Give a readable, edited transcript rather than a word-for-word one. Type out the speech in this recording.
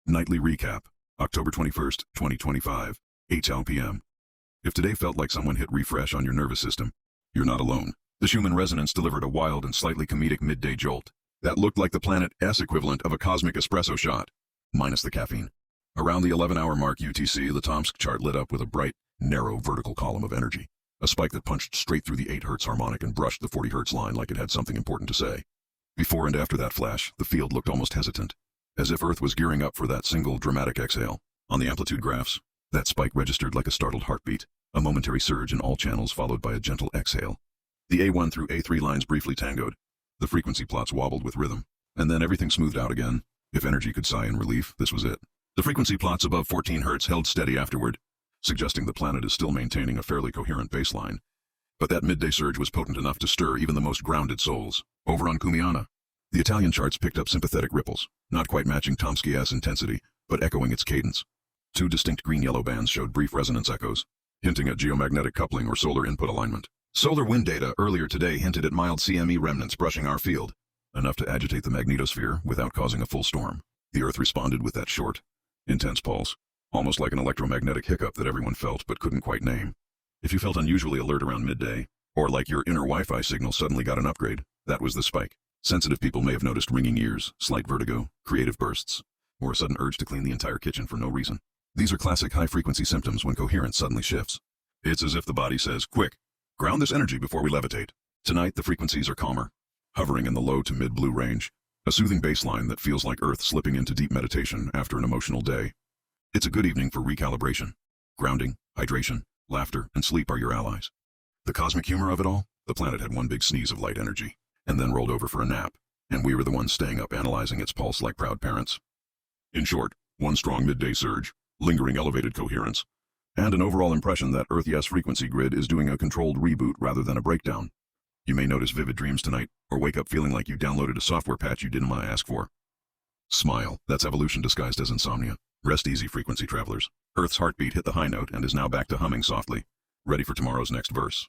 Nightly Recap, October 21st, 2025, 8:00 p.m. If today felt like someone hit refresh on your nervous system, you're not alone. The Schumann resonance delivered a wild and slightly comedic midday jolt that looked like the planet S equivalent of a cosmic espresso shot, minus the caffeine. Around the 11-hour mark UTC, the Tomsk chart lit up with a bright, narrow vertical column of energy, a spike that punched straight through the 8 Hz harmonic and brushed the 40 Hz line like it had something important to say. Before and after that flash, the field looked almost hesitant, as if Earth was gearing up for that single dramatic exhale. On the amplitude graphs, that spike registered like a startled heartbeat, a momentary surge in all channels followed by a gentle exhale. The A1 through A3 lines briefly tangoed, the frequency plots wobbled with rhythm, and then everything smoothed out again. If energy could sigh in relief, this was it. The frequency plots above 14 Hz held steady afterward, suggesting the planet is still maintaining a fairly coherent baseline. But that midday surge was potent enough to stir even the most grounded souls. Over on Cumiana, the Italian charts picked up sympathetic ripples, not quite matching Tomsky-S intensity, but echoing its cadence. 2 distinct green-yellow bands showed brief resonance echoes, hinting at geomagnetic coupling or solar input alignment. Solar wind data earlier today hinted at mild CME remnants brushing our field, enough to agitate the magnetosphere without causing a full storm. The Earth responded with that short, intense pulse, almost like an electromagnetic hiccup that everyone felt but couldn't quite name. If you felt unusually alert around midday, or like your inner Wi-Fi signal suddenly got an upgrade, that was the spike. Sensitive people may have noticed ringing ears, slight vertigo, creative bursts, or a sudden urge to clean the entire kitchen for no reason. These are classic high-frequency symptoms when coherence suddenly shifts. It's as if the body says, quick, ground this energy before we levitate. Tonight, the frequencies are calmer, hovering in the low to mid-blue range, a soothing baseline that feels like Earth slipping into deep meditation after an emotional day. It's a good evening for recalibration. Grounding, hydration, laughter, and sleep are your allies. The cosmic humor of it all? The planet had one big sneeze of light energy, and then rolled over for a nap, and we were the ones staying up analyzing its pulse like proud parents. In short, one strong midday surge, lingering elevated coherence, and an overall impression that Earth-yes frequency grid is doing a controlled reboot rather than a breakdown. You may notice vivid dreams tonight, or wake up feeling like you downloaded a software patch you didn't want to ask for. Smile, that's evolution disguised as insomnia. Rest easy, frequency travelers. Earth's heartbeat hit the high note and is now back to humming softly, ready for tomorrow's next verse.